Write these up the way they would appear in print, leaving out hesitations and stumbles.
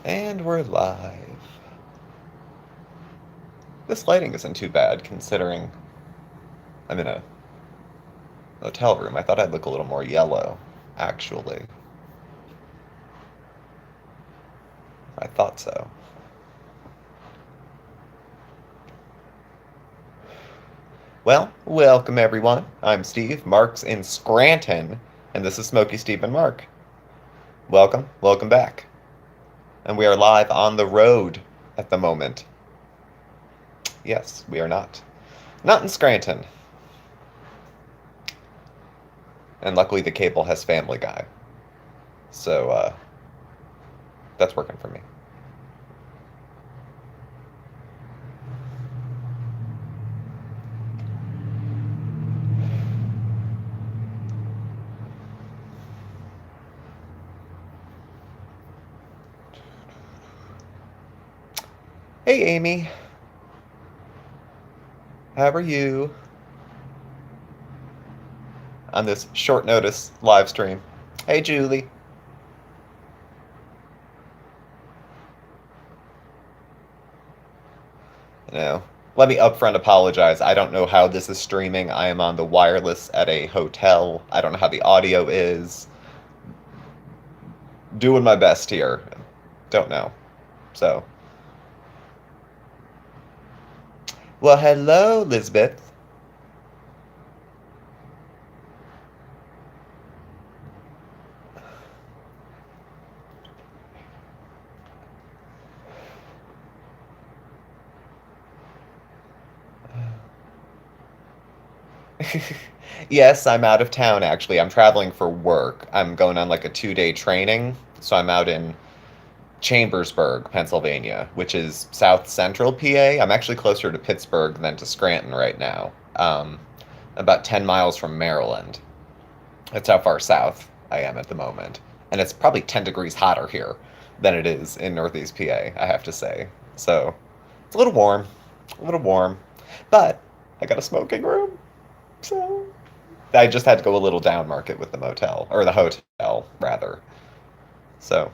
And we're live. This lighting isn't too bad considering I'm in a hotel room. I thought I'd look a little more yellow, actually. I thought so. Well, welcome everyone. I'm Steve. Mark's in Scranton, and this is Smokey Steve and Marc. Welcome back. And we are live on the road at the moment. Yes, we are not. Not in Scranton. And luckily the cable has Family Guy. So, that's working for me. Hey, Amy. How are you? On this short notice live stream. Hey, Julie. Let me upfront apologize. I don't know how this is streaming. I am on the wireless at a hotel. I don't know how the audio is. Doing my best here. Don't know. So. Well, hello, Lisbeth. Yes, I'm out of town actually. I'm traveling for work. I'm going on like a 2-day training. So I'm out in Chambersburg, Pennsylvania, which is south central PA. I'm actually closer to Pittsburgh than to Scranton right now. About 10 miles from Maryland. That's how far south I am at the moment. And it's probably 10 degrees hotter here than it is in Northeast PA, I have to say. So it's a little warm. A little warm. But I got a smoking room. So I just had to go a little down market with the motel, or the hotel, rather. So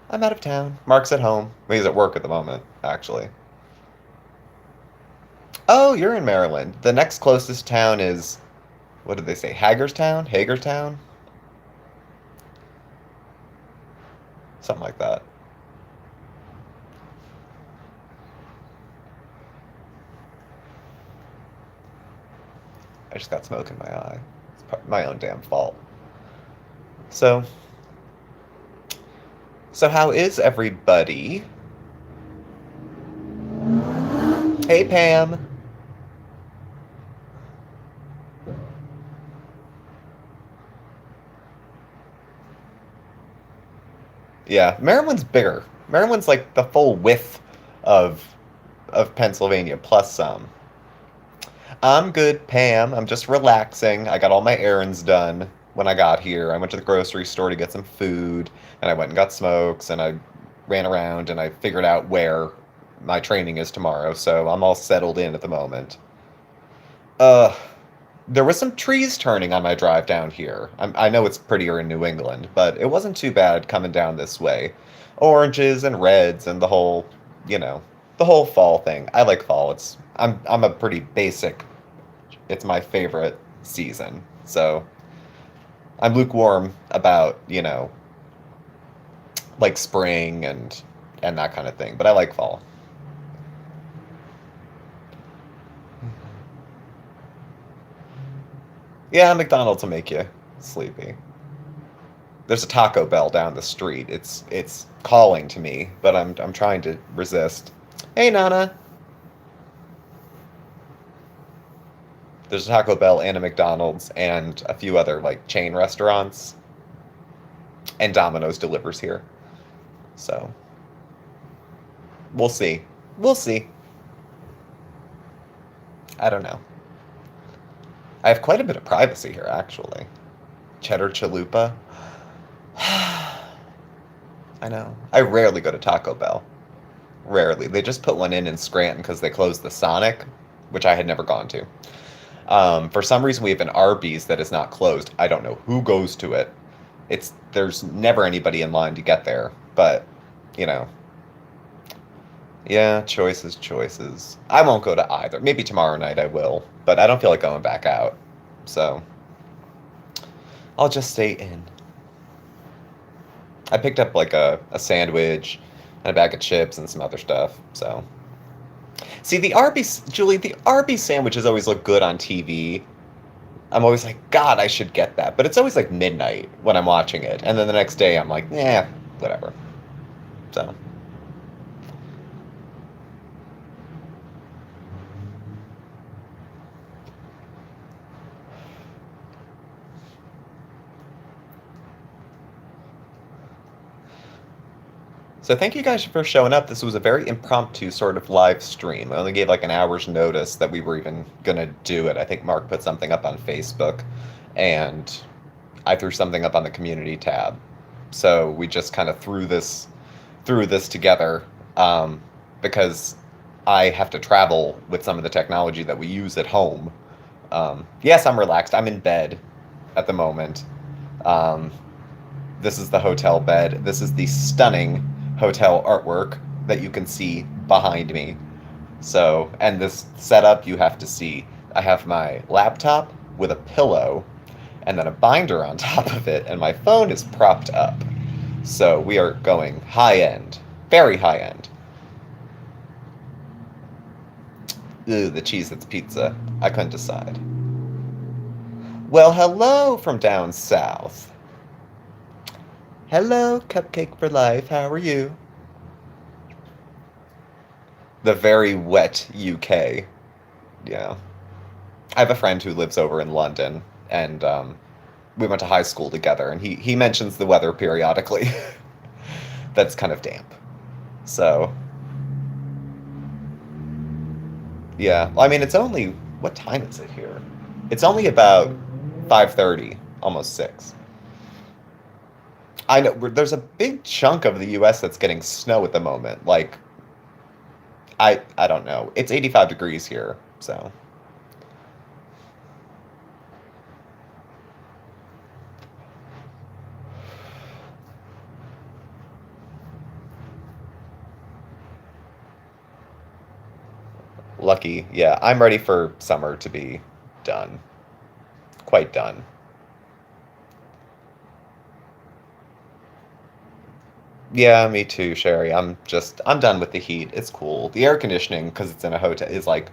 I'm out of town. Mark's at home. He's at work at the moment, actually. Oh, you're in Maryland. The next closest town is, what did they say? Hagerstown? Hagerstown? Something like that. I just got smoke in my eye. It's my own damn fault. So, so how is everybody? Hey, Pam. Yeah, Maryland's bigger. Maryland's like the full width of Pennsylvania plus some. I'm good, Pam. I'm just relaxing. I got all my errands done when I got here. I went to the grocery store to get some food, and I went and got smokes, and I ran around and I figured out where my training is tomorrow, so I'm all settled in at the moment. Uh, there was some trees turning on my drive down here. I know it's prettier in New England, but it wasn't too bad coming down this way. Oranges and reds and you know, the whole fall thing. I like fall. I'm a pretty basic. It's my favorite season. So I'm lukewarm about, like spring and that kind of thing, but I like fall. Yeah, McDonald's will make you sleepy. There's a Taco Bell down the street. It's calling to me, but I'm trying to resist. Hey Nana. There's a Taco Bell and a McDonald's and a few other like chain restaurants. And Domino's delivers here. So we'll see. We'll see. I don't know. I have quite a bit of privacy here, actually. Cheddar chalupa. I know. I rarely go to Taco Bell. Rarely. They just put one in Scranton because they closed the Sonic, which I had never gone to. For some reason, we have an Arby's that is not closed. I don't know who goes to it, There's never anybody in line to get there, but you know, yeah, choices, choices. I won't go to either. Maybe tomorrow night I will, but I don't feel like going back out. So I'll just stay in. I picked up like a sandwich and a bag of chips and some other stuff. So see the Arby's, Julie, the Arby's sandwiches always look good on TV. I'm always like, God, I should get that. But it's always like midnight when I'm watching it. And then the next day I'm like, yeah, whatever. So So thank you guys for showing up. This was a very impromptu sort of live stream. I only gave like an hour's notice that we were even gonna do it. I think Mark put something up on Facebook, and I threw something up on the community tab. So we just kind of threw this together, because I have to travel with some of the technology that we use at home. Yes, I'm relaxed. I'm in bed at the moment. Um, this is the hotel bed. This is the stunning hotel artwork that you can see behind me. So, and this setup you have to see. I have my laptop with a pillow and then a binder on top of it, and my phone is propped up. So we are going high end, very high end. Ooh, the cheese that's pizza. I couldn't decide. Well, hello from down south. Hello, Cupcake for Life. How are you? The very wet UK. Yeah. I have a friend who lives over in London, and we went to high school together, and he mentions the weather periodically. That's kind of damp. So, yeah. Well, I mean, it's only what time is it here? It's only about 5:30, almost 6. I know there's a big chunk of the US that's getting snow at the moment. Like I don't know. It's 85 degrees here, so lucky. Yeah, I'm ready for summer to be done. Quite done. Yeah, me too, Sherry. I'm done with the heat. It's cool. The air conditioning, because it's in a hotel, is like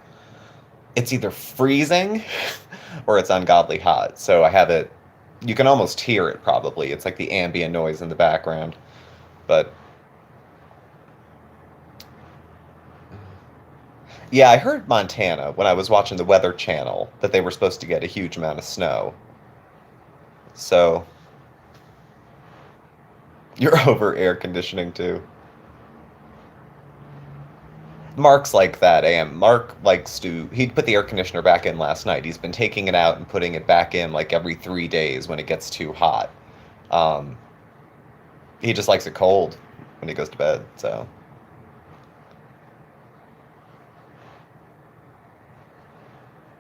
it's either freezing or it's ungodly hot. So I have it. You can almost hear it probably. It's like the ambient noise in the background. But yeah, I heard Montana when I was watching the Weather Channel that they were supposed to get a huge amount of snow. So you're over air conditioning too. Mark's like that, and Mark likes to. He put the air conditioner back in last night. He's been taking it out and putting it back in like every 3 days when it gets too hot. Um, he just likes it cold when he goes to bed. So,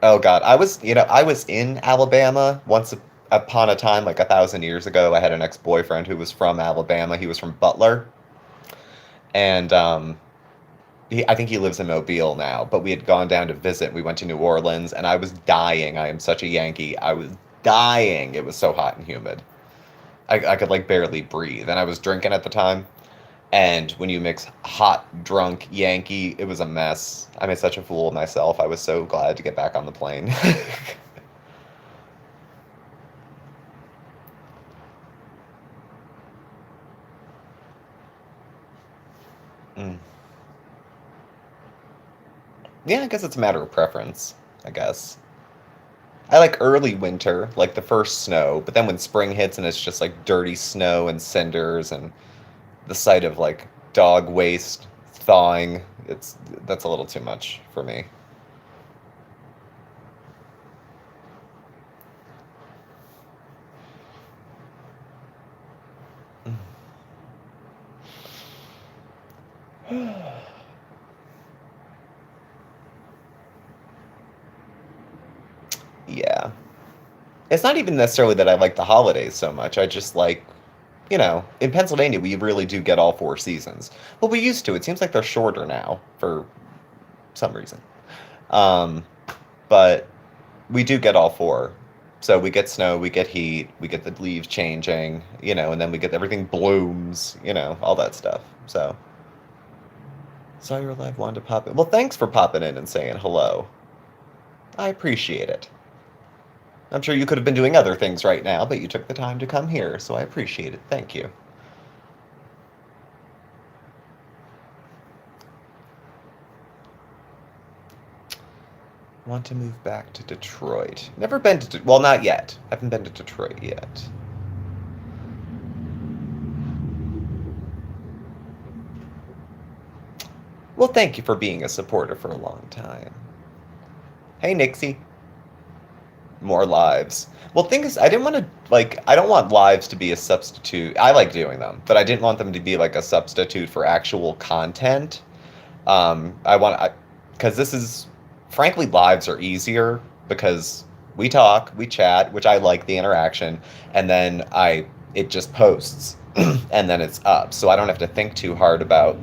oh God, I was in Alabama once upon a time, like 1,000 years ago. I had an ex-boyfriend who was from Alabama. He was from Butler, and I think he lives in Mobile now, but we had gone down to visit. We went to New Orleans, and I was dying. I am such a Yankee. I was dying. It was so hot and humid. I could like barely breathe, and I was drinking at the time. And when you mix hot, drunk Yankee, it was a mess. I made such a fool of myself. I was so glad to get back on the plane. Mm. Yeah, I guess it's a matter of preference, I guess. I like early winter, like the first snow, but then when spring hits and it's just like dirty snow and cinders and the sight of like dog waste thawing, that's a little too much for me. Yeah. It's not even necessarily that I like the holidays so much. I just like, in Pennsylvania, we really do get all 4 seasons. Well, we used to. It seems like they're shorter now for some reason. Um, but we do get all four. So we get snow, we get heat, we get the leaves changing, and then we get everything blooms, all that stuff. So, saw your live, wanted to pop in. Well, thanks for popping in and saying hello. I appreciate it. I'm sure you could have been doing other things right now, but you took the time to come here, so I appreciate it. Thank you. Want to move back to Detroit. Never been to... well, not yet. Haven't been to Detroit yet. Well, thank you for being a supporter for a long time. Hey, Nixie. More lives. Well, thing is, I didn't want to, I don't want lives to be a substitute. I like doing them, but I didn't want them to be like a substitute for actual content. Because this is, frankly, lives are easier because we talk, we chat, which I like the interaction, and then it just posts, and then it's up. So I don't have to think too hard about,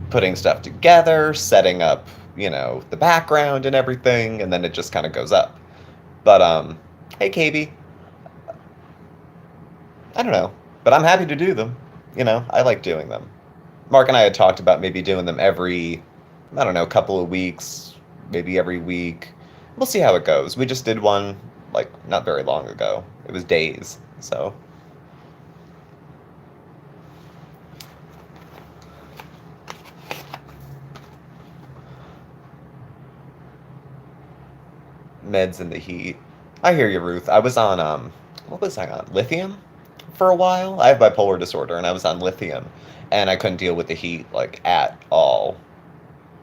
putting stuff together, setting up, the background and everything, and then it just kind of goes up. But, hey, KB. I don't know, but I'm happy to do them. I like doing them. Mark and I had talked about maybe doing them every, I don't know, couple of weeks, maybe every week. We'll see how it goes. We just did one, not very long ago. It was days, so... meds in the heat. I hear you, Ruth. I was on, what was I on? Lithium for a while? I have bipolar disorder, and I was on lithium, and I couldn't deal with the heat, at all.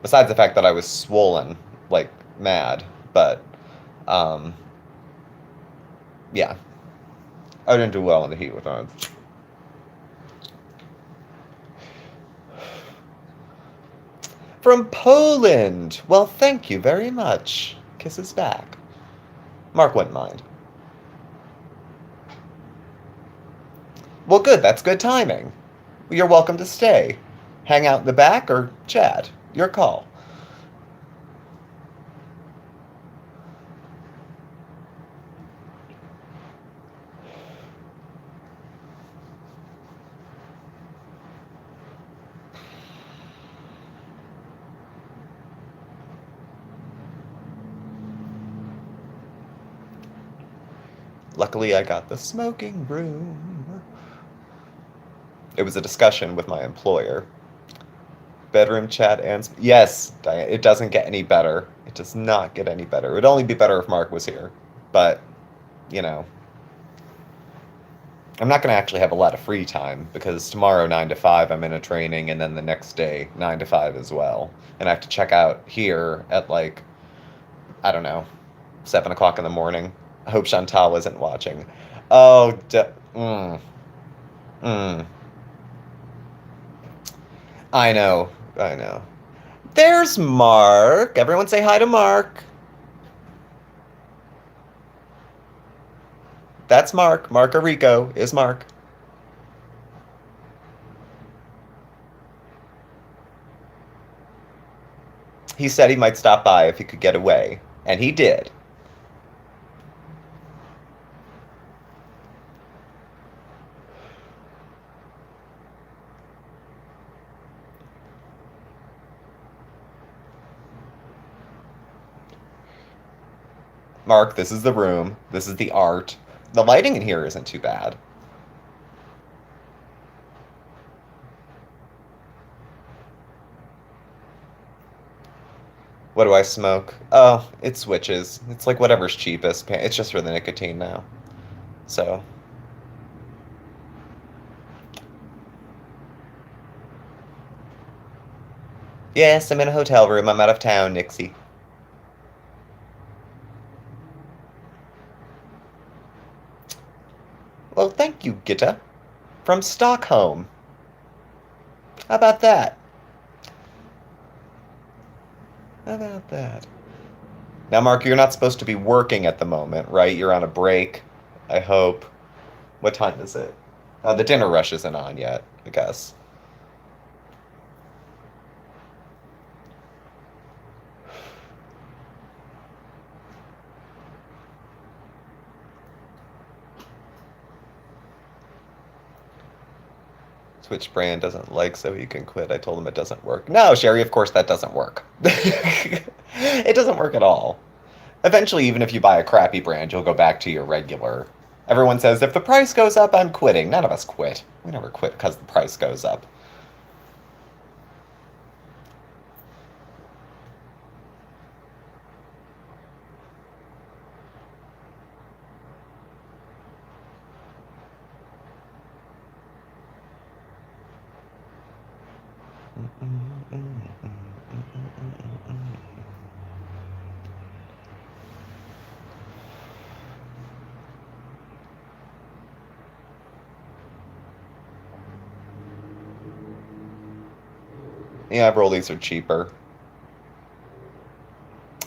Besides the fact that I was swollen, mad. But, yeah. I didn't do well in the heat with it. From Poland! Well, thank you very much. Kisses back. Mark wouldn't mind. Well, good. That's good timing. You're welcome to stay. Hang out in the back or chat. Your call. Luckily, I got the smoking room. It was a discussion with my employer. Bedroom chat and... yes, Diane, it doesn't get any better. It does not get any better. It would only be better if Mark was here. But, I'm not going to actually have a lot of free time because tomorrow, 9 to 5, I'm in a training, and then the next day, 9 to 5 as well. And I have to check out here at, I don't know, 7 o'clock in the morning. I hope Chantal isn't watching. Oh, I know. There's Mark. Everyone say hi to Mark. That's Mark. Marco Rico is Mark. He said he might stop by if he could get away. And he did. Mark, this is the room. This is the art. The lighting in here isn't too bad. What do I smoke? Oh, it switches. It's whatever's cheapest. It's just for the nicotine now. So. Yes, I'm in a hotel room. I'm out of town, Nixie. Well, thank you, Gitta. From Stockholm. How about that? How about that? Now, Mark, you're not supposed to be working at the moment, right? You're on a break, I hope. What time is it? The dinner rush isn't on yet, I guess. Twitch brand doesn't like, so he can quit. I told him it doesn't work. No, Sherry, of course that doesn't work. It doesn't work at all. Eventually, even if you buy a crappy brand, you'll go back to your regular. Everyone says, if the price goes up, I'm quitting. None of us quit. We never quit because the price goes up. Yeah, rollies are cheaper.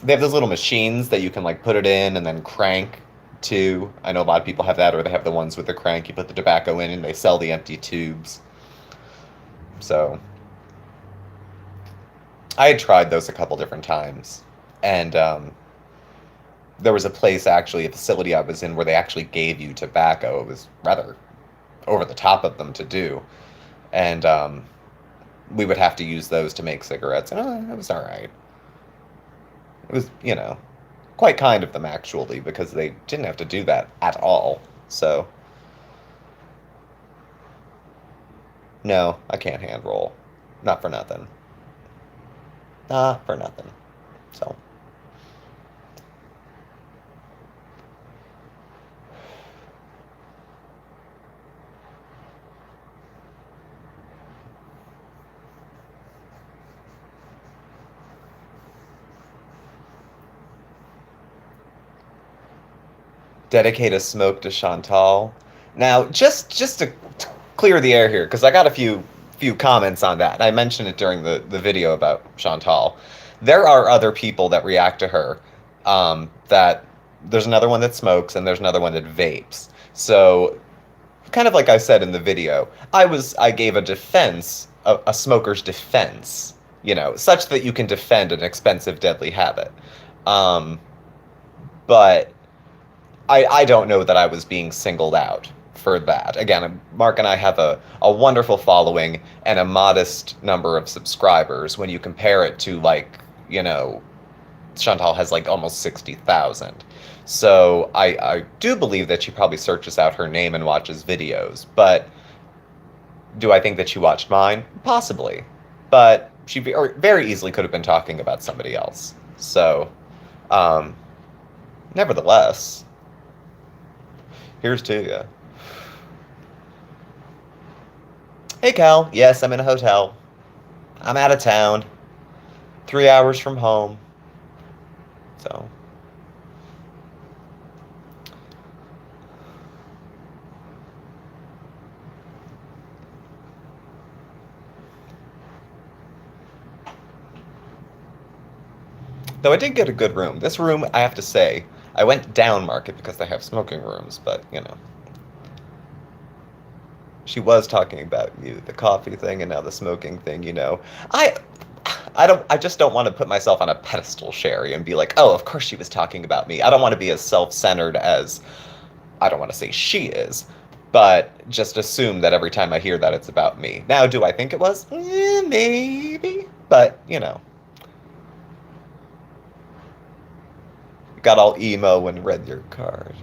They have those little machines that you can like put it in and then crank too. I know a lot of people have that, or they have the ones with the crank. You put the tobacco in and they sell the empty tubes. So I had tried those a couple different times, and there was a place actually, a facility I was in, where they actually gave you tobacco. It was rather over the top of them to do, and we would have to use those to make cigarettes, and it was all right. It was, quite kind of them actually, because they didn't have to do that at all. So, no, I can't hand roll. Not for nothing. Not for nothing. So, dedicate a smoke to Chantal. Now, just to clear the air here, because I got a few comments on that. I mentioned it during the video about Chantal. There are other people that react to her. That there's another one that smokes and there's another one that vapes. So, kind of like I said in the video, I gave a defense, a smoker's defense, such that you can defend an expensive, deadly habit. Um, but I don't know that I was being singled out for that. Again, Mark and I have a wonderful following and a modest number of subscribers when you compare it to, like, Chantal has like almost 60,000. So I do believe that she probably searches out her name and watches videos. But do I think that she watched mine? Possibly. But she very easily could have been talking about somebody else. So, um, nevertheless, here's to you. Hey, Cal. Yes, I'm in a hotel. I'm out of town. 3 hours from home. So. Though I did get a good room. This room, I have to say, I went down market because they have smoking rooms, but, she was talking about you, the coffee thing and now the smoking thing. I I just don't want to put myself on a pedestal, Sherry, and be like, oh, of course she was talking about me. I don't want to be as self-centered as, I don't want to say she is, but just assume that every time I hear that it's about me. Now, do I think it was? Maybe, but, got all emo when read your card.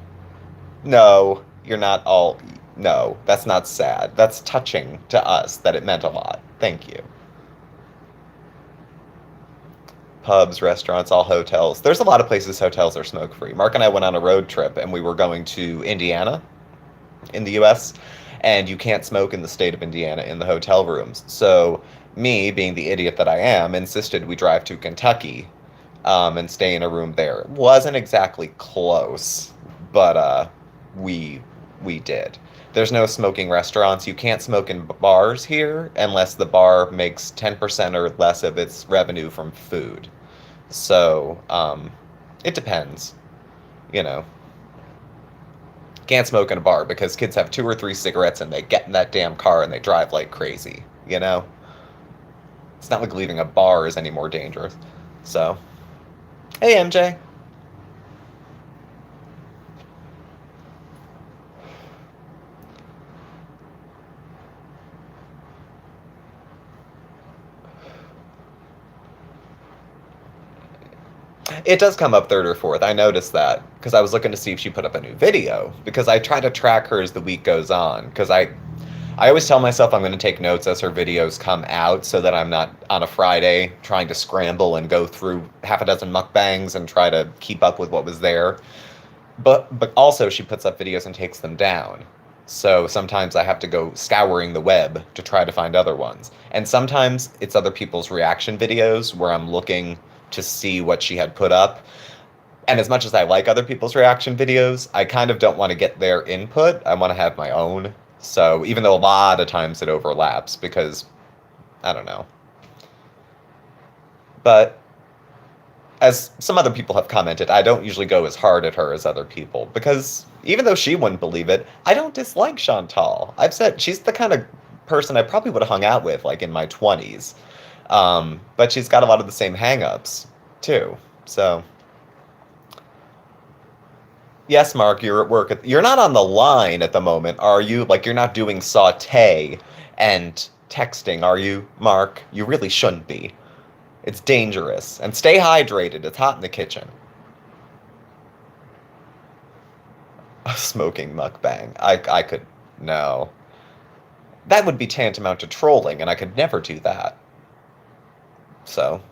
No, you're not all, no, that's not sad. That's touching to us that it meant a lot. Thank you. Pubs, restaurants, all hotels. There's a lot of places hotels are smoke free. Mark and I went on a road trip and we were going to Indiana in the US, and you can't smoke in the state of Indiana in the hotel rooms. So, me, being the idiot that I am, insisted we drive to Kentucky and stay in a room there. It wasn't exactly close, but we did. There's no smoking restaurants. You can't smoke in bars here unless the bar makes 10% or less of its revenue from food. So, It depends. You know, can't smoke in a bar because kids have 2 or 3 cigarettes and they get in that damn car and they drive like crazy. You know, it's not like leaving a bar is any more dangerous. So, hey MJ. It does come up third or fourth. I noticed that because I was looking to see if she put up a new video because I try to track her as the week goes on because I always tell myself I'm going to take notes as her videos come out so that I'm not on a Friday trying to scramble and go through half a dozen mukbangs and try to keep up with what was there. But also she puts up videos and takes them down. So sometimes I have to go scouring the web to try to find other ones. And sometimes it's other people's reaction videos where I'm looking to see what she had put up. And as much as I like other people's reaction videos, I kind of don't want to get their input. I want to have my own. So even though a lot of times it overlaps because I don't know. But as some other people have commented, I don't usually go as hard at her as other people because even though she wouldn't believe it, I don't dislike Chantal. I've said she's the kind of person I probably would have hung out with like in my 20s. But she's got a lot of the same hang-ups too. So yes, Mark, you're at work. You're not on the line at the moment, are you? Like you're not doing saute and texting, are you, Mark? You really shouldn't be. It's dangerous. And stay hydrated. It's hot in the kitchen. A smoking mukbang. I could... No. That would be tantamount to trolling, and I could never do that. So...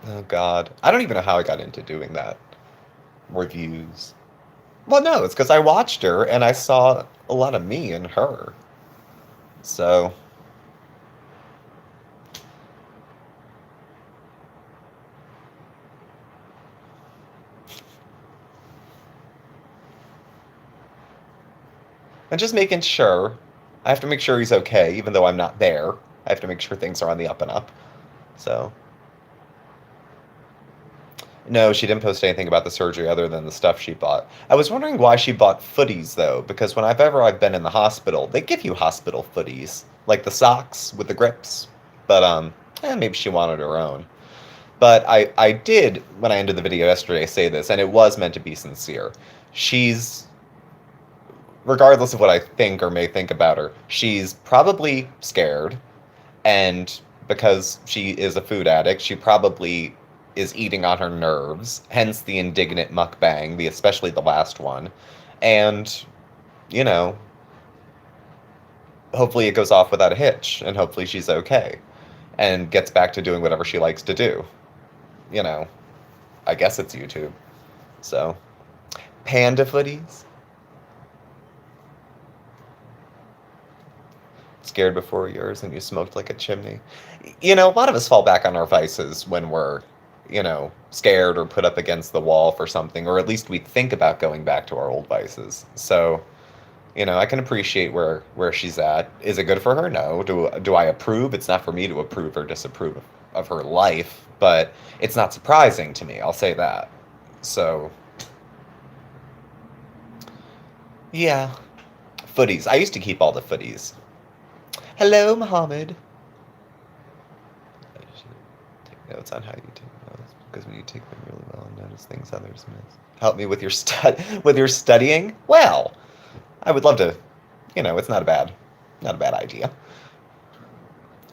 Oh, God. I don't even know how I got into doing that. Reviews. Well, no, it's because I watched her, and I saw a lot of me in her. So... And just making sure. I have to make sure he's okay, even though I'm not there. I have to make sure things are on the up and up. So... No, she didn't post anything about the surgery other than the stuff she bought. I was wondering why she bought footies, though, because whenever I've been in the hospital, they give you hospital footies. Like the socks with the grips. But, maybe she wanted her own. But I did, when I ended the video yesterday, say this, and it was meant to be sincere. She's, regardless of what I think or may think about her, she's probably scared. And because she is a food addict, she probably is eating on her nerves, hence the indignant mukbang, especially the last one. And, you know, hopefully it goes off without a hitch, and hopefully she's okay, and gets back to doing whatever she likes to do. You know, I guess it's YouTube. So, panda footies? Scared before yours and you smoked like a chimney. You know, a lot of us fall back on our vices when we're, you know, scared or put up against the wall for something, or at least we think about going back to our old vices. So, you know, I can appreciate where she's at. Is it good for her? No. Do I approve? It's not for me to approve or disapprove of her life, but it's not surprising to me. I'll say that. So, yeah. Footies. I used to keep all the footies. Hello, Mohammed. I should take notes on how you take notes, because when you take them really well and notice things others miss. Help me with your studying? Well, I would love to. You know, it's not a bad idea.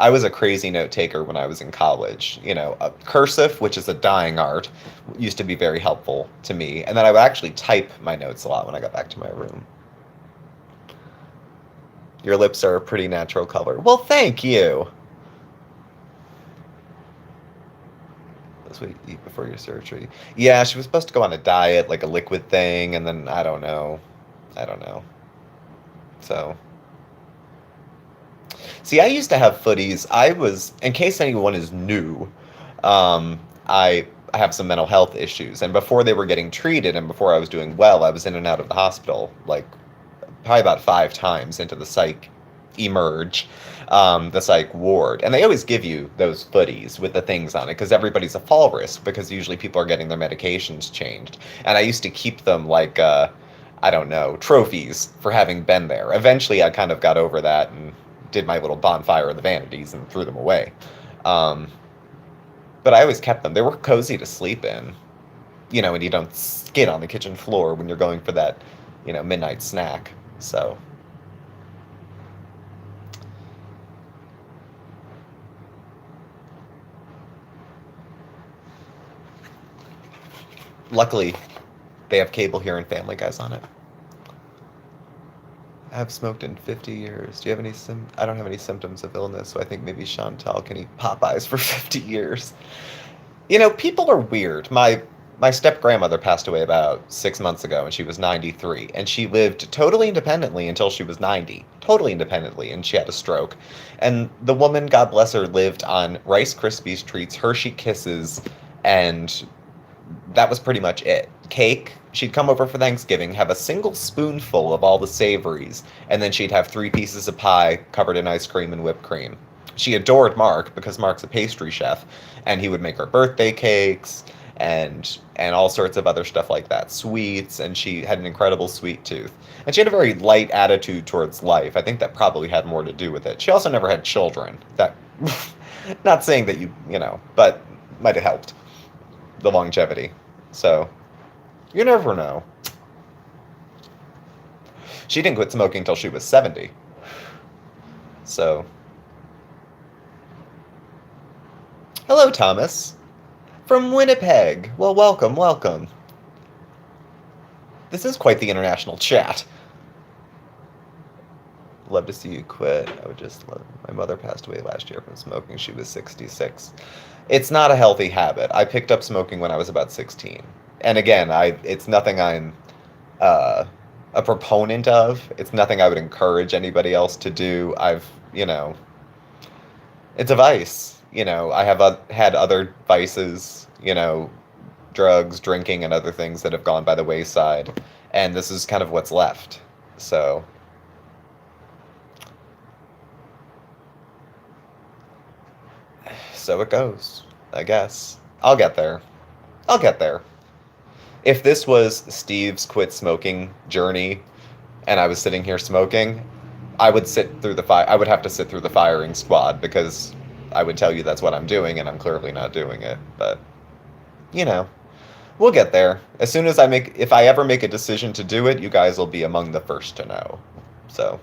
I was a crazy note taker when I was in college. You know, cursive, which is a dying art, used to be very helpful to me, and then I would actually type my notes a lot when I got back to my room. Your lips are a pretty natural color. Well, thank you. That's what you eat before your surgery. Yeah, she was supposed to go on a diet, like a liquid thing, and then I don't know. So, see, I used to have footies. In case anyone is new, I have some mental health issues, and before they were getting treated, and before I was doing well, I was in and out of the hospital, like probably about 5 times into the psych emerge, this like ward, and they always give you those footies with the things on it because everybody's a fall risk because usually people are getting their medications changed, and I used to keep them like I don't know, trophies for having been there. Eventually, I kind of got over that and did my little bonfire of the vanities and threw them away. Um, but I always kept them. They were cozy to sleep in, and you don't skid on the kitchen floor when you're going for that, midnight snack. So, luckily, they have cable here and Family Guy's on it. I have smoked in 50 years. Do you have any I don't have any symptoms of illness, so I think maybe Chantal can eat Popeyes for 50 years. People are weird. My step grandmother passed away about 6 months ago, and she was 93, and she lived totally independently until she was 90, totally independently, and she had a stroke. And the woman, God bless her, lived on Rice Krispies treats, Hershey Kisses, and that was pretty much it. Cake. She'd come over for Thanksgiving, have a single spoonful of all the savories, and then she'd have 3 pieces of pie covered in ice cream and whipped cream. She adored Mark because Mark's a pastry chef, and he would make her birthday cakes and all sorts of other stuff like that, sweets, and she had an incredible sweet tooth. And she had a very light attitude towards life. I think that probably had more to do with it. She also never had children. That, not saying that but might have helped the longevity. So, you never know. She didn't quit smoking until she was 70. So, hello, Thomas. From Winnipeg. Well, welcome, welcome. This is quite the international chat. Love to see you quit. I would just love. My mother passed away last year from smoking. She was 66. It's not a healthy habit. I picked up smoking when I was about 16. And again, it's nothing I'm a proponent of. It's nothing I would encourage anybody else to do. It's a vice. I have had other vices, drugs, drinking, and other things that have gone by the wayside. And this is kind of what's left. So it goes, I guess. I'll get there. If this was Steve's quit smoking journey and I was sitting here smoking, I would I would have to sit through the firing squad because I would tell you that's what I'm doing and I'm clearly not doing it. But, we'll get there. As soon as if I ever make a decision to do it, you guys will be among the first to know. So.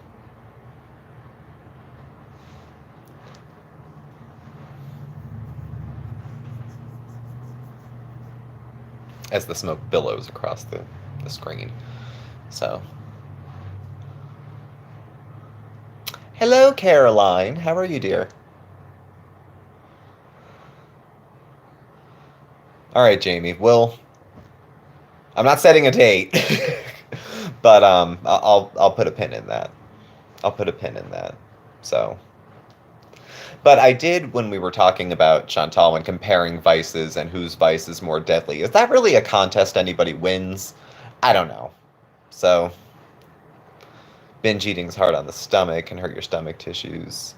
As the smoke billows across the screen. So. Hello, Caroline. How are you, dear? All right, Jamie. Well, I'm not setting a date, but I'll put a pin in that. So. But I did, when we were talking about Chantal and comparing vices and whose vice is more deadly. Is that really a contest anybody wins? I don't know. So, binge eating's hard on the stomach, can hurt your stomach tissues.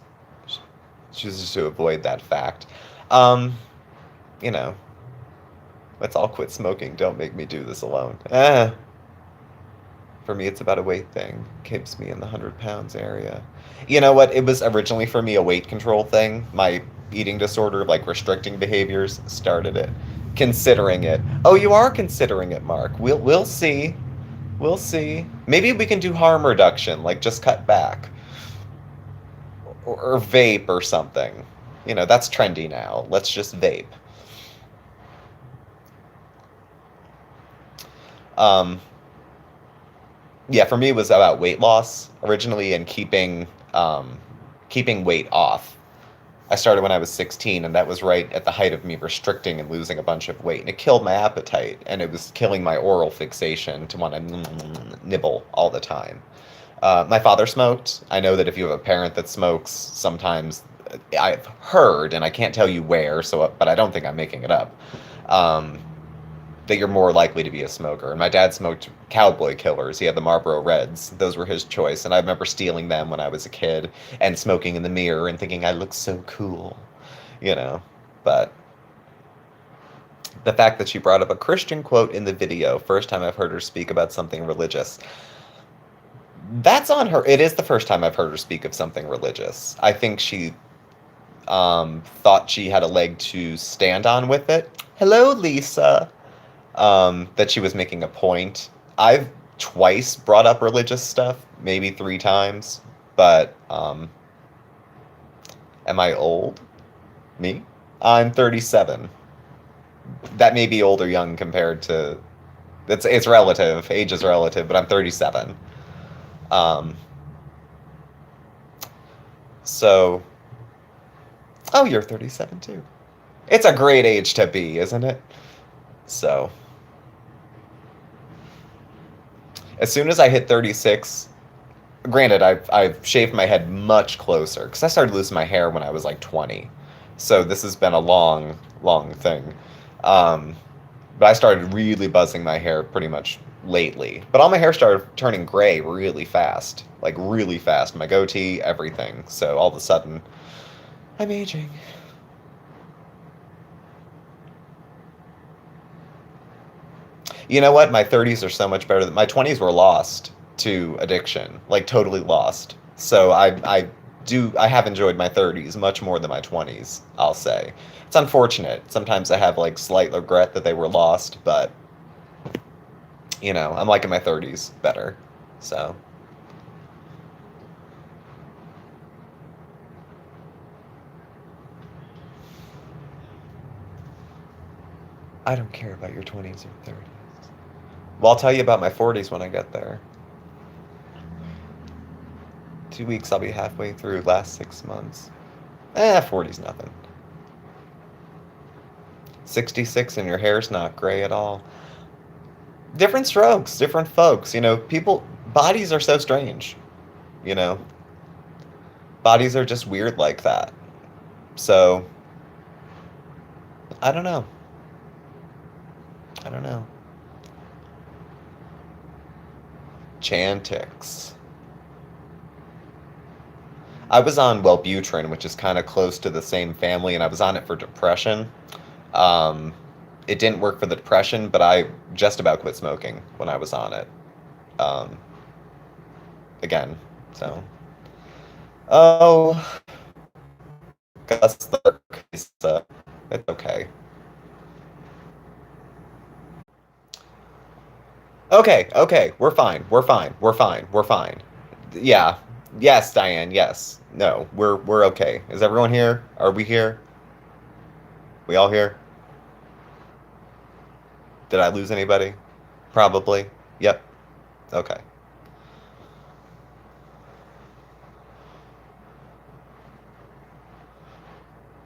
Chooses to avoid that fact. Let's all quit smoking. Don't make me do this alone. For me, it's about a weight thing. Keeps me in the 100 pounds area. You know what? It was originally for me a weight control thing. My eating disorder, like restricting behaviors, started it. Considering it. Oh, you are considering it, Mark. We'll see. We'll see. Maybe we can do harm reduction, like just cut back. Or vape or something. That's trendy now. Let's just vape. Yeah, for me it was about weight loss originally and keeping weight off. I started when I was 16, and that was right at the height of me restricting and losing a bunch of weight. And it killed my appetite, and it was killing my oral fixation to want to nibble all the time. My father smoked. I know that if you have a parent that smokes, sometimes I've heard, and I can't tell you where, but I don't think I'm making it up. that you're more likely to be a smoker. And my dad smoked Cowboy Killers. He had the Marlboro Reds. Those were his choice. And I remember stealing them when I was a kid and smoking in the mirror and thinking I look so cool, you know. But the fact that she brought up a Christian quote in the video, first time I've heard her speak about something religious, that's on her. It is the first time I've heard her speak of something religious. I think she thought she had a leg to stand on with it. Hello, Lisa. That she was making a point. I've twice brought up religious stuff, maybe 3 times, but am I old? Me? I'm 37. That may be old or young compared to. It's relative. Age is relative, but I'm 37. Um, so. Oh, you're 37 too. It's a great age to be, isn't it? So. As soon as I hit 36, granted, I've shaved my head much closer because I started losing my hair when I was like 20. So this has been a long, long thing. Um, but I started really buzzing my hair pretty much lately. But all my hair started turning gray really fast. Like really fast. My goatee, everything. So all of a sudden, I'm aging. You know what? My 30s are so much better than my 20s were lost to addiction, like totally lost. So I have enjoyed my 30s much more than my 20s, I'll say. It's unfortunate. Sometimes I have like slight regret that they were lost, but I'm liking my 30s better. So I don't care about your 20s or 30s. Well, I'll tell you about my 40s when I get there. 2 weeks, I'll be halfway through. Last 6 months. 40's nothing. 66 and your hair's not gray at all. Different strokes, different folks. Bodies are so strange. You know, bodies are just weird like that. So, I don't know. I don't know. Chantix. I was on Wellbutrin, which is kind of close to the same family, and I was on it for depression. Um, it didn't work for the depression, but I just about quit smoking when I was on it. Um, again, so. Oh, Gus the it's okay. Okay, okay, we're fine. We're fine. We're fine. We're fine. Yeah. Yes, Diane. Yes. No, we're okay. Is everyone here? Are we here? We all here? Did I lose anybody? Probably. Yep. Okay.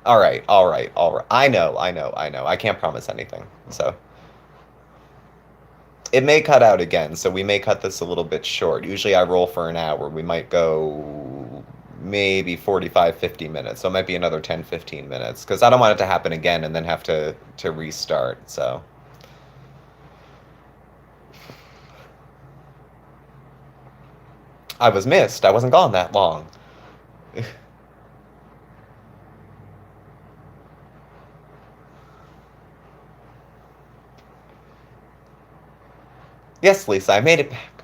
All right. All right. All right. I know. I know. I know. I can't promise anything. So it may cut out again. So we may cut this a little bit short. Usually I roll for an hour. We might go maybe 45, 50 minutes. So it might be another 10, 15 minutes because I don't want it to happen again and then have to restart. So I was missed. I wasn't gone that long. Yes, Lisa, I made it back.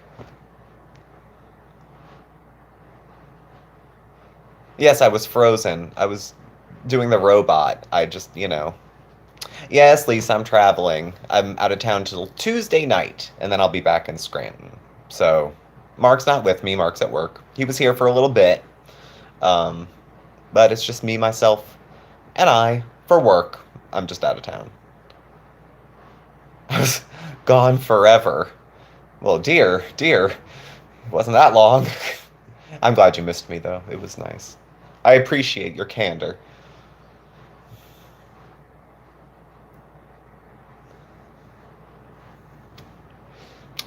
Yes, I was frozen. I was doing the robot. I just. Yes, Lisa, I'm traveling. I'm out of town till Tuesday night, and then I'll be back in Scranton. So, Mark's not with me. Mark's at work. He was here for a little bit, um, but it's just me, myself, and I for work. I'm just out of town. I was gone forever. Well, dear, dear, it wasn't that long. I'm glad you missed me, though. It was nice. I appreciate your candor.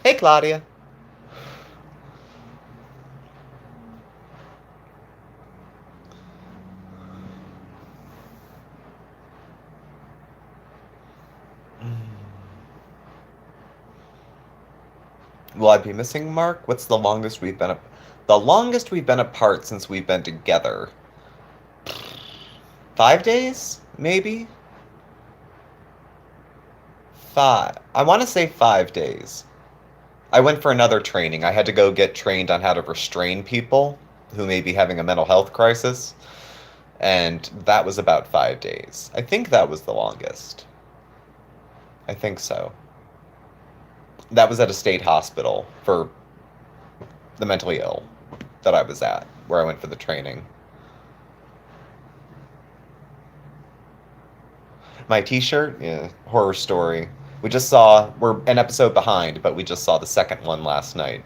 Hey, Claudia. Will I be missing Mark? What's the longest we've been the longest we've been apart since we've been together? 5 days? Maybe? Five. I want to say 5 days. I went for another training. I had to go get trained on how to restrain people who may be having a mental health crisis, and that was about 5 days. I think that was the longest. I think so. That was at a state hospital for the mentally ill that I was at, where I went for the training. My T-shirt, yeah, horror story. We're an episode behind, but we just saw the second one last night.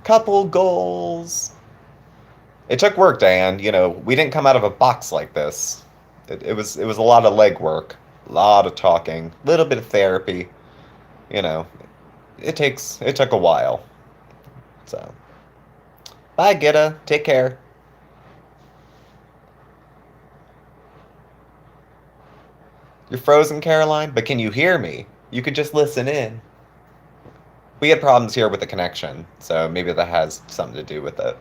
Couple goals. It took work, Diane. We didn't come out of a box like this. It was a lot of legwork, a lot of talking, a little bit of therapy. You know, it took a while. So, bye, Gitta. Take care. You're frozen, Caroline, but can you hear me? You could just listen in. We had problems here with the connection, so maybe that has something to do with it.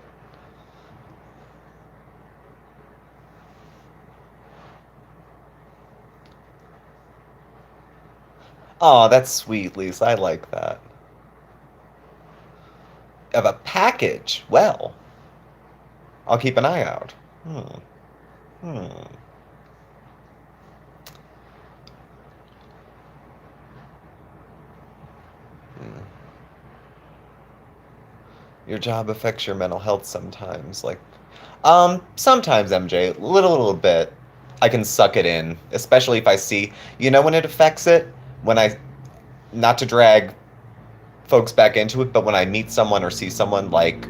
Oh, that's sweet, Lisa. I like that. Of a package. Well, I'll keep an eye out. Hmm. Hmm. Hmm. Your job affects your mental health sometimes. Sometimes, MJ, little bit. I can suck it in, especially if I see, when it affects it? When I, not to drag folks back into it, but when I meet someone or see someone like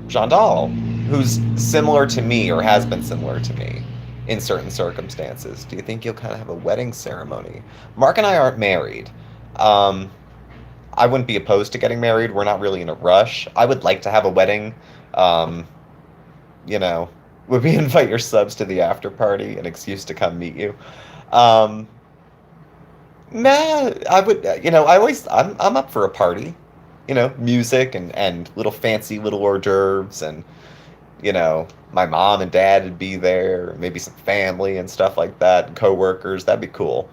Jandal, who's similar to me or has been similar to me in certain circumstances, do you think you'll kind of have a wedding ceremony? Mark and I aren't married. Um, I wouldn't be opposed to getting married. We're not really in a rush. I would like to have a wedding. Um, you know, would we invite your subs to the after party, an excuse to come meet you? Um, Nah, I would. I'm up for a party. Music and little fancy little hors d'oeuvres, and my mom and dad would be there, maybe some family and stuff like that, and coworkers. That'd be cool.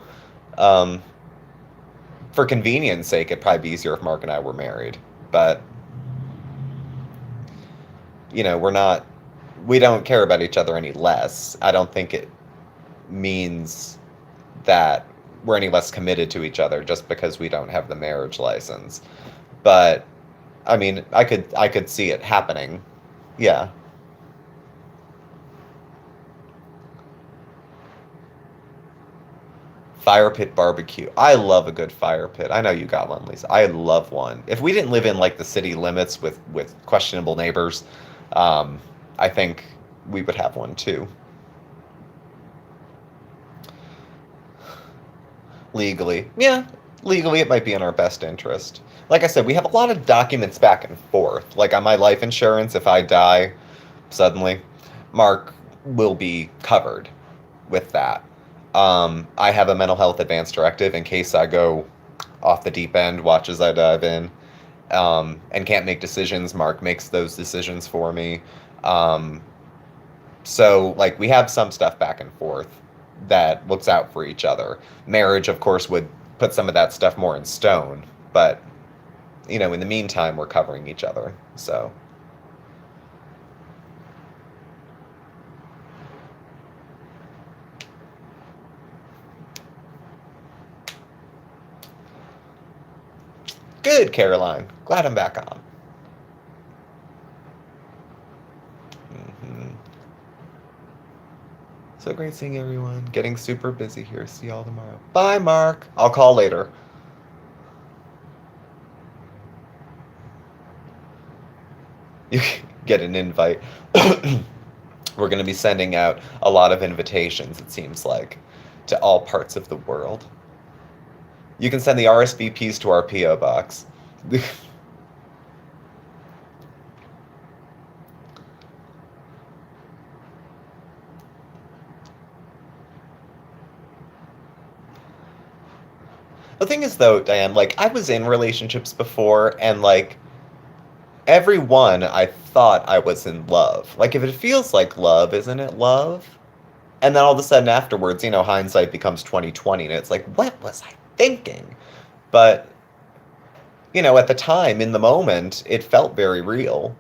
Um, for convenience sake, it'd probably be easier if Mark and I were married, but we don't care about each other any less. I don't think it means that we're any less committed to each other just because we don't have the marriage license. But I mean, I could see it happening. Yeah. Fire pit barbecue. I love a good fire pit. I know you got one, Lisa. I love one. If we didn't live in like the city limits with questionable neighbors, um, I think we would have one too. Legally. Yeah, legally it might be in our best interest. Like I said, we have a lot of documents back and forth. Like on my life insurance, if I die suddenly, Mark will be covered with that. I have a mental health advance directive in case I go off the deep end, watch as I dive in, and can't make decisions. Mark makes those decisions for me. Um, so, like, we have some stuff back and forth that looks out for each other. Marriage, of course, would put some of that stuff more in stone, but, in the meantime, we're covering each other. So, good, Caroline. Glad I'm back on. Hmm. So great seeing everyone. Getting super busy here. See y'all tomorrow. Bye, Mark. I'll call later. You get an invite. We're going to be sending out a lot of invitations, it seems like, to all parts of the world. You can send the RSVPs to our P.O. box. The thing is, though, Diane, like, I was in relationships before, and, like, every one I thought I was in love. Like, if it feels like love, isn't it love? And then all of a sudden afterwards, hindsight becomes 2020, and it's like, what was I thinking? But, at the time, in the moment, it felt very real,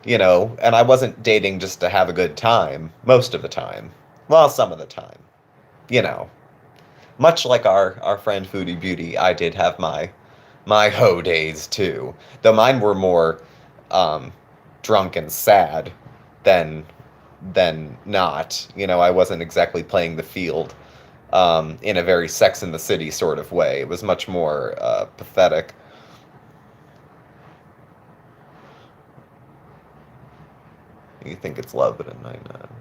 and I wasn't dating just to have a good time most of the time. Well, some of the time, you know. Much like our friend Foodie Beauty, I did have my hoe days too. Though mine were more um, drunk and sad than not. I wasn't exactly playing the field in a very Sex in the City sort of way. It was much more pathetic. You think it's love, but it might not.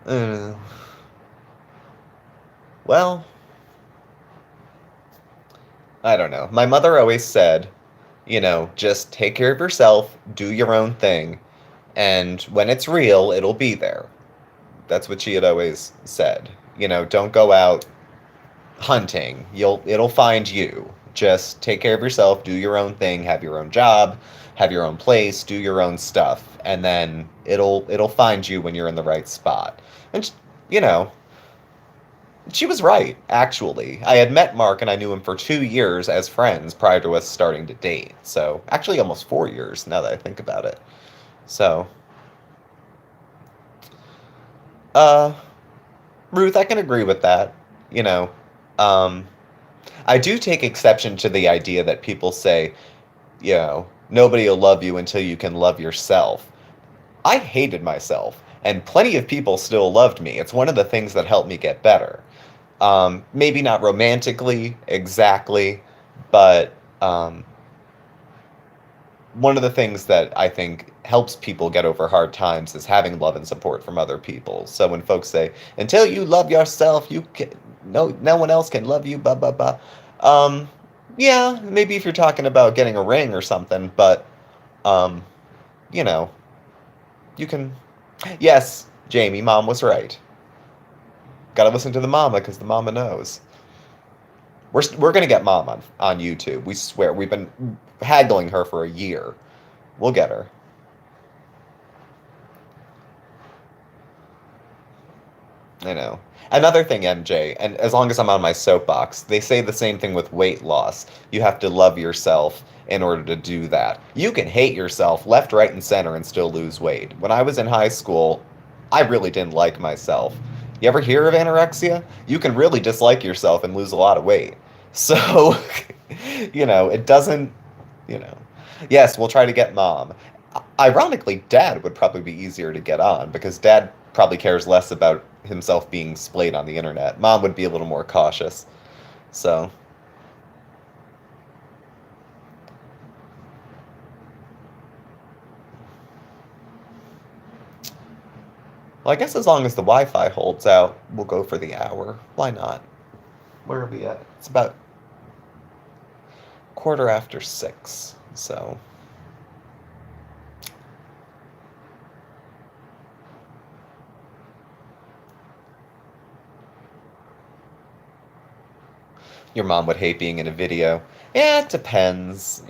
Uh, well, I don't know. My mother always said, just take care of yourself, do your own thing, and when it's real, it'll be there. That's what she had always said. Don't go out hunting. It'll find you. Just take care of yourself, do your own thing, have your own job, have your own place, do your own stuff, and then it'll find you when you're in the right spot. And you know, she was right, actually. I had met Mark and I knew him for 2 years as friends prior to us starting to date. So, actually almost 4 years now that I think about it. So, uh, Ruth, I can agree with that. You know, um, I do take exception to the idea that people say, nobody will love you until you can love yourself. I hated myself, and plenty of people still loved me. It's one of the things that helped me get better. Maybe not romantically exactly, but one of the things that I think helps people get over hard times is having love and support from other people. So when folks say, "Until you love yourself, you can no one else can love you," blah blah blah. Um, yeah, maybe if you're talking about getting a ring or something, but um, you know, you can. Yes, Jamie, mom was right. Gotta listen to the mama because the mama knows. We're gonna get mom on YouTube. We swear. We've been haggling her for a year. We'll get her. I know. Another thing, MJ, and as long as I'm on my soapbox, they say the same thing with weight loss. You have to love yourself in order to do that. You can hate yourself left, right, and center and still lose weight. When I was in high school, I really didn't like myself. You ever hear of anorexia? You can really dislike yourself and lose a lot of weight. So, it doesn't, you know. Yes, we'll try to get mom. Ironically, dad would probably be easier to get on because dad probably cares less about himself being splayed on the internet. Mom would be a little more cautious. So, well, I guess as long as the Wi-Fi holds out, we'll go for the hour. Why not? Where are we at? It's about 6:15. So, your mom would hate being in a video. Yeah, it depends.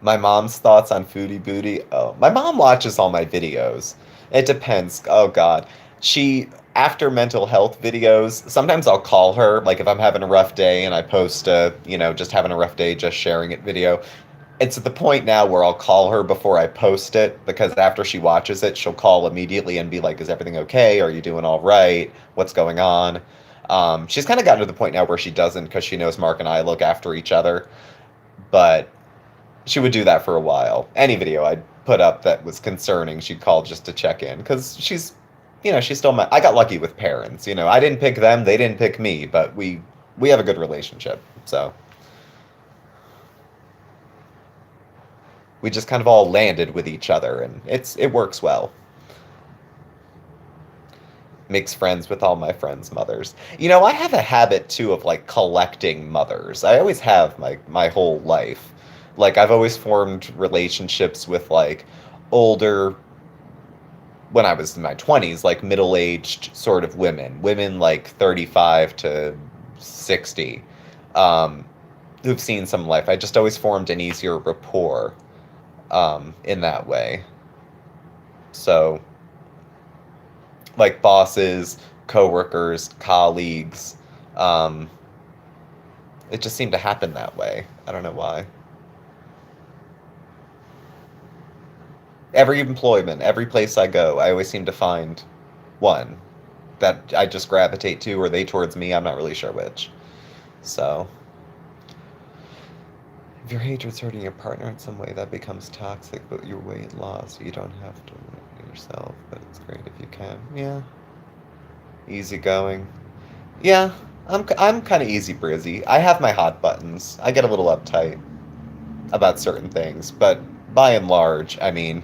My mom's thoughts on Foodie Booty. Oh, my mom watches all my videos. It depends. Oh God, after mental health videos. Sometimes I'll call her, like if I'm having a rough day and I post just having a rough day, just sharing it video. It's at the point now where I'll call her before I post it because after she watches it, she'll call immediately and be like, "Is everything okay? Are you doing all right? What's going on?" She's kind of gotten to the point now where she doesn't because she knows Mark and I look after each other, but she would do that for a while. Any video I'd put up that was concerning, she'd call just to check in because she's still my. I got lucky with parents. I didn't pick them, they didn't pick me, but we have a good relationship. So we just kind of all landed with each other, and it works well. Makes friends with all my friends' mothers. You know, I have a habit too of like collecting mothers. I always have my whole life. Like I've always formed relationships with like older when I was in my 20s, like middle-aged sort of women, women like 35 to 60, um, who've seen some life. I just always formed an easier rapport in that way. So, like bosses, coworkers, colleagues, um, it just seemed to happen that way. I don't know why. Every employment, every place I go, I always seem to find one that I just gravitate to, or they towards me. I'm not really sure which. So, if your hatred's hurting your partner in some way, that becomes toxic, but your weight loss, you don't have to limit yourself, but it's great if you can. Yeah. Easygoing. Yeah, I'm kind of easy breezy. I have my hot buttons. I get a little uptight about certain things, but by and large, I mean,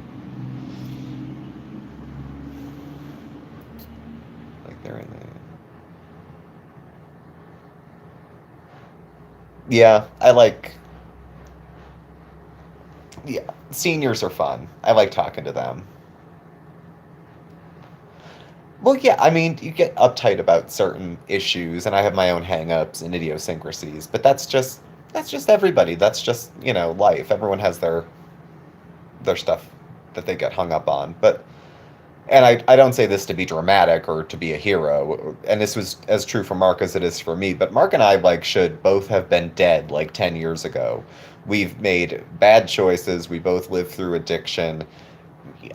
like they're in there. Yeah, I like. Yeah, seniors are fun. I like talking to them. Well, yeah, I mean, you get uptight about certain issues, and I have my own hang-ups and idiosyncrasies, but that's just everybody. That's just, life. Everyone has their stuff that they get hung up on. But and I don't say this to be dramatic or to be a hero, and this was as true for Mark as it is for me, but Mark and I like should both have been dead like 10 years ago. We've made bad choices. We both lived through addiction.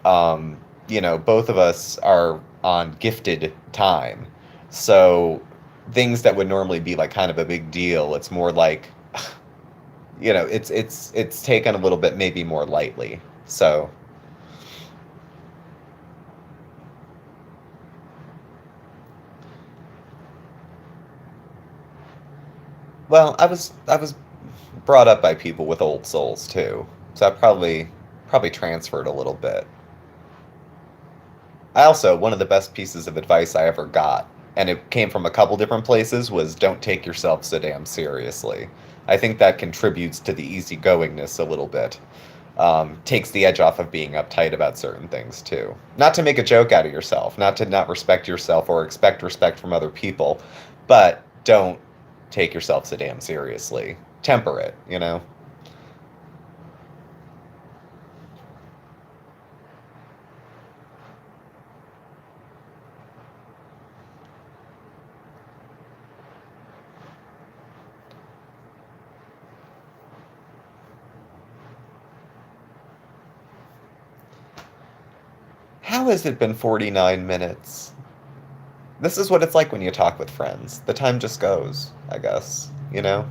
Both of us are on gifted time. So things that would normally be like kind of a big deal, it's more like, it's taken a little bit maybe more lightly. So, well, I was brought up by people with old souls too. So I probably transferred a little bit. I also, one of the best pieces of advice I ever got, and it came from a couple different places, was don't take yourself so damn seriously. I think that contributes to the easygoingness a little bit. Takes the edge off of being uptight about certain things too. Not to make a joke out of yourself, not to not respect yourself or expect respect from other people, but don't take yourself so damn seriously. Temper it, you know? How has it been 49 minutes? This is what it's like when you talk with friends. The time just goes, I guess, you know?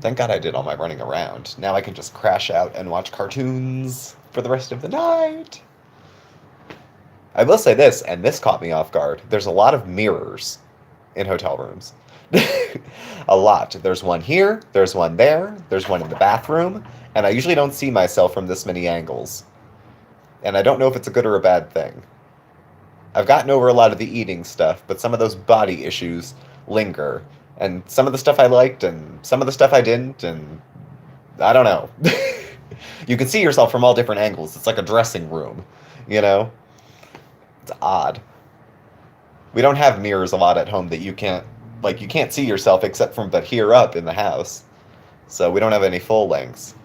Thank God I did all my running around. Now I can just crash out and watch cartoons for the rest of the night. I will say this, and this caught me off guard. There's a lot of mirrors in hotel rooms. A lot. There's one here, there's one there, there's one in the bathroom, and I usually don't see myself from this many angles. And I don't know if it's a good or a bad thing. I've gotten over a lot of the eating stuff, but some of those body issues linger. And some of the stuff I liked, and some of the stuff I didn't, and I don't know. You can see yourself from all different angles. It's like a dressing room, you know? It's odd. We don't have mirrors a lot at home that you can't see yourself except from but here up in the house. So we don't have any full lengths.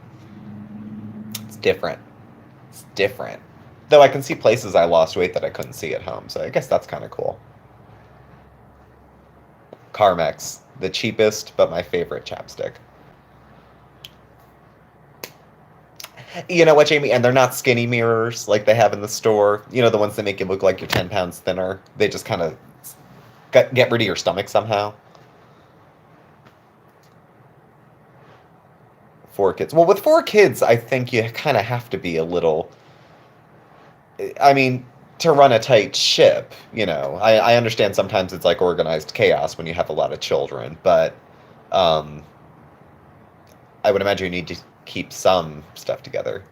It's different. It's different. Though I can see places I lost weight that I couldn't see at home, so I guess that's kind of cool. Carmex, the cheapest but my favorite chapstick. You know what, Jamie? And they're not skinny mirrors like they have in the store. You know, the ones that make you look like you're 10 pounds thinner. They just kind of get rid of your stomach somehow. 4 kids. Well, with 4 kids, I think you kind of have to be a little. I mean, to run a tight ship, I understand sometimes it's like organized chaos when you have a lot of children, but um, I would imagine you need to keep some stuff together.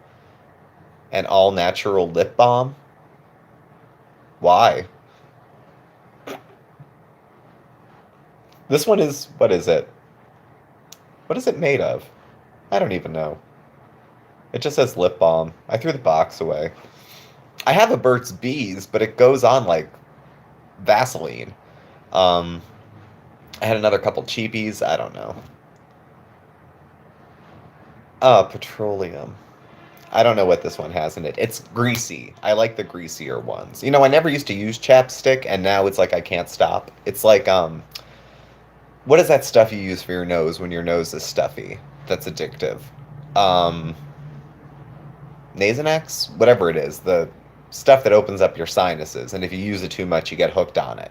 An all-natural lip balm? Why? This one is, what is it? What is it made of? I don't even know. It just says lip balm. I threw the box away. I have a Burt's Bees, but it goes on like Vaseline. Um, I had another couple cheapies. I don't know. Petroleum. I don't know what this one has in it. It's greasy. I like the greasier ones. I never used to use chapstick, and now it's like I can't stop. It's like, what is that stuff you use for your nose when your nose is stuffy? That's addictive. Um, Nasonex? Whatever it is. The stuff that opens up your sinuses, and if you use it too much, you get hooked on it.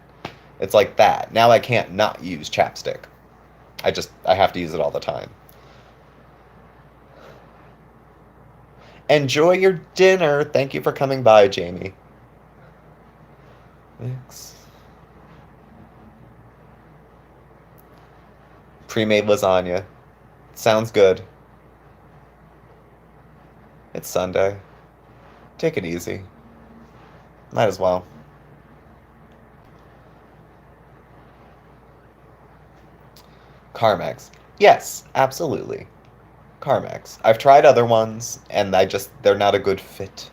It's like that. Now I can't not use chapstick. I have to use it all the time. Enjoy your dinner. Thank you for coming by, Jamie. Thanks. Pre-made lasagna. Sounds good. It's Sunday. Take it easy. Might as well. Carmex. Yes, absolutely. Carmex. I've tried other ones, and they're not a good fit.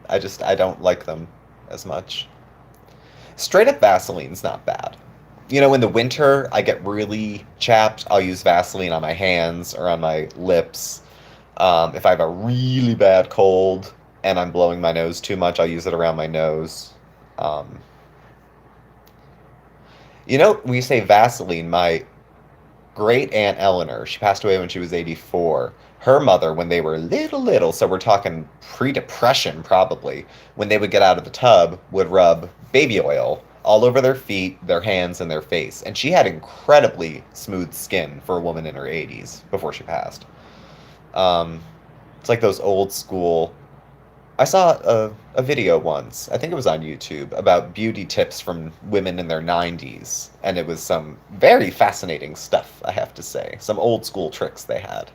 I don't like them as much. Straight up Vaseline's not bad. In the winter, I get really chapped. I'll use Vaseline on my hands or on my lips. If I have a really bad cold and I'm blowing my nose too much, I'll use it around my nose. Um, when you say Vaseline, my great aunt Eleanor, she passed away when she was 84. Her mother, when they were little, so we're talking pre-depression probably, when they would get out of the tub, would rub baby oil all over their feet, their hands, and their face. And she had incredibly smooth skin for a woman in her 80s before she passed. Um, it's like those old school. I saw a video once, I think it was on YouTube, about beauty tips from women in their 90s. And it was some very fascinating stuff, I have to say. Some old school tricks they had.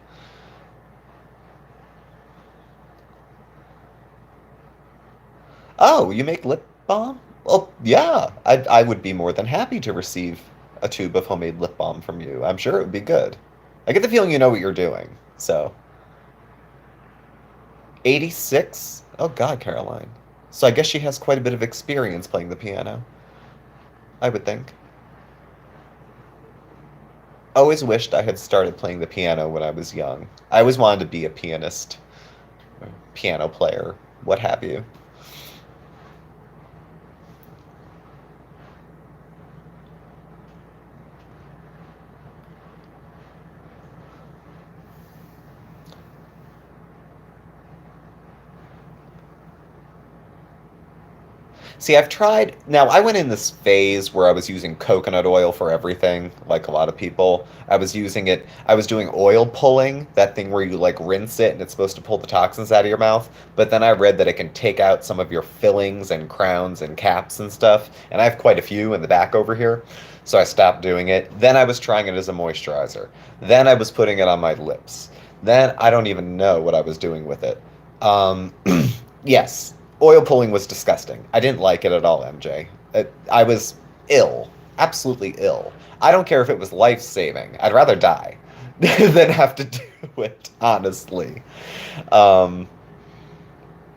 Oh, you make lip balm? Well, yeah, I would be more than happy to receive a tube of homemade lip balm from you. I'm sure it would be good. I get the feeling you know what you're doing. So, 86? Oh God, Caroline. So I guess she has quite a bit of experience playing the piano, I would think. Always wished I had started playing the piano when I was young. I always wanted to be a pianist, or piano player, what have you. See, I've tried. Now, I went in this phase where I was using coconut oil for everything, like a lot of people. I was using it, I was doing oil pulling, that thing where you like rinse it and it's supposed to pull the toxins out of your mouth. But then I read that it can take out some of your fillings and crowns and caps and stuff. And I have quite a few in the back over here. So I stopped doing it. Then I was trying it as a moisturizer. Then I was putting it on my lips. Then I don't even know what I was doing with it. Um, yes, oil pulling was disgusting. I didn't like it at all, MJ. I was ill, absolutely ill. I don't care if it was life-saving. I'd rather die than have to do it, honestly. Um,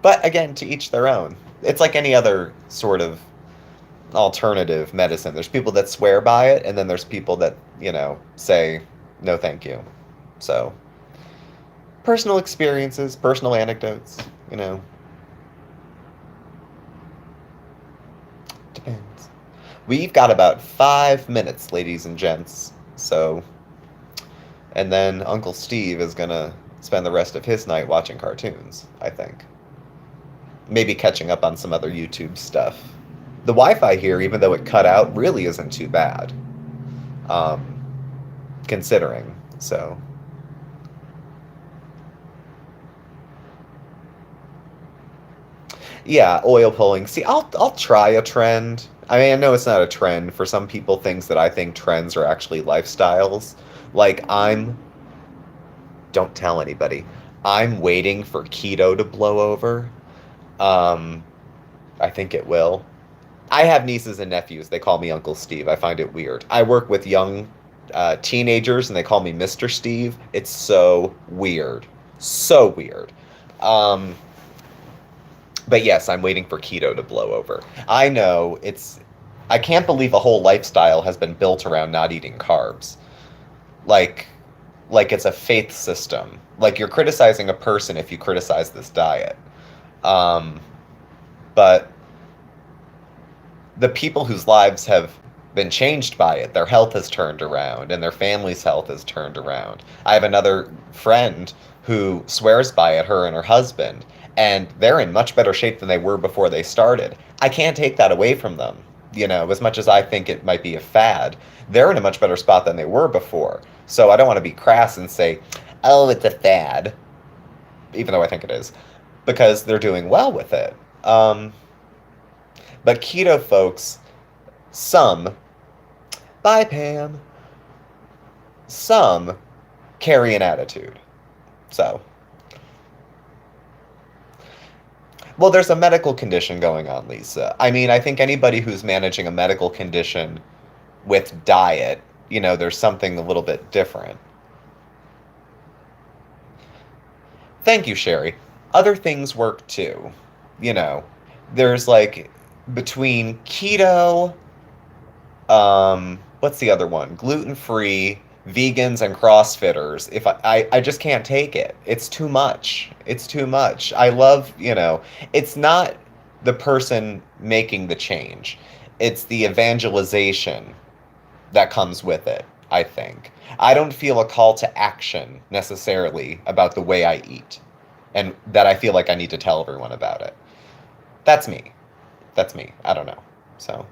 but again, to each their own. It's like any other sort of alternative medicine. There's people that swear by it, and then there's people that, say, no thank you. So, personal experiences, personal anecdotes, you know. Depends. We've got about 5 minutes, ladies and gents. So, and then Uncle Steve is gonna spend the rest of his night watching cartoons, I think. Maybe catching up on some other YouTube stuff. The Wi-Fi here, even though it cut out, really isn't too bad. Um, considering. So, yeah, oil pulling. See, I'll try a trend. I mean, I know it's not a trend. For some people, things that I think trends are actually lifestyles. Like don't tell anybody. I'm waiting for keto to blow over. Um, I think it will. I have nieces and nephews. They call me Uncle Steve. I find it weird. I work with young teenagers and they call me Mr. Steve. It's so weird. So weird. Um, but yes, I'm waiting for keto to blow over. I know it's. I can't believe a whole lifestyle has been built around not eating carbs. Like, like it's a faith system. Like you're criticizing a person if you criticize this diet. Um, but the people whose lives have been changed by it, their health has turned around and their family's health has turned around. I have another friend who swears by it, her and her husband, and they're in much better shape than they were before they started. I can't take that away from them. You know, as much as I think it might be a fad, they're in a much better spot than they were before. So I don't want to be crass and say, oh, it's a fad, even though I think it is, because they're doing well with it. But keto folks, some, bye Pam, some carry an attitude. So, well, there's a medical condition going on, Lisa. I mean, I think anybody who's managing a medical condition with diet, you know, there's something a little bit different. Thank you, Sherry. Other things work too. You know, there's like between keto, what's the other one? Gluten free, vegans, and CrossFitters. If I just can't take it. It's too much. It's too much. I love, you know, it's not the person making the change, it's the evangelization that comes with it, I think. I don't feel a call to action necessarily about the way I eat, and that I feel like I need to tell everyone about it. That's me. That's me. I don't know. So.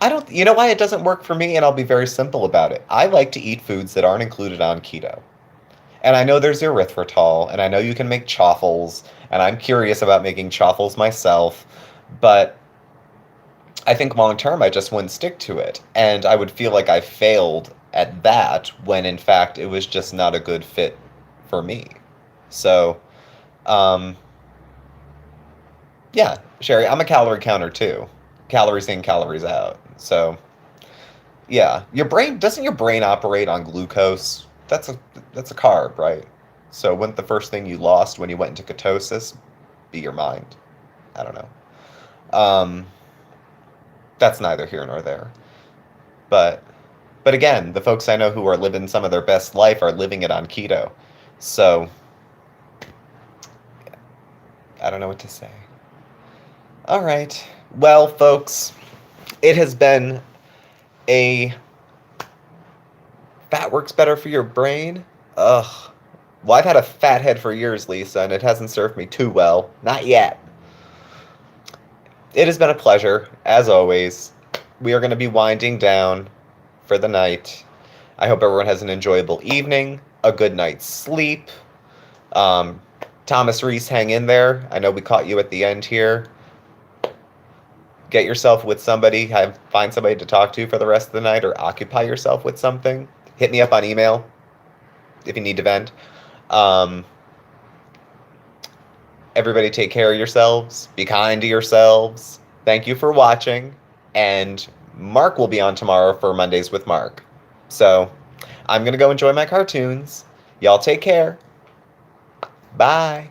I don't, you know why it doesn't work for me? And I'll be very simple about it. I like to eat foods that aren't included on keto. And I know there's erythritol, and I know you can make chaffles, and I'm curious about making chaffles myself, but I think long term I just wouldn't stick to it. And I would feel like I failed at that when in fact it was just not a good fit for me. So, um, yeah, Sherry, I'm a calorie counter too. Calories in, calories out. So, yeah, doesn't your brain operate on glucose? That's a carb, right? So wouldn't the first thing you lost when you went into ketosis be your mind? I don't know. Um, that's neither here nor there. But but again, the folks I know who are living some of their best life are living it on keto. So I don't know what to say. All right. Well, folks, it has been a fat works better for your brain. Ugh. Well, I've had a fat head for years, Lisa, and it hasn't served me too well. Not yet. It has been a pleasure, as always. We are going to be winding down for the night. I hope everyone has an enjoyable evening, a good night's sleep. Um, Thomas Reese, hang in there. I know we caught you at the end here. Get yourself with somebody, find somebody to talk to for the rest of the night, or occupy yourself with something. Hit me up on email if you need to vent. Um, Everybody take care of yourselves. Be kind to yourselves. Thank you for watching. And Mark will be on tomorrow for Mondays with Mark. So I'm going to go enjoy my cartoons. Y'all take care. Bye.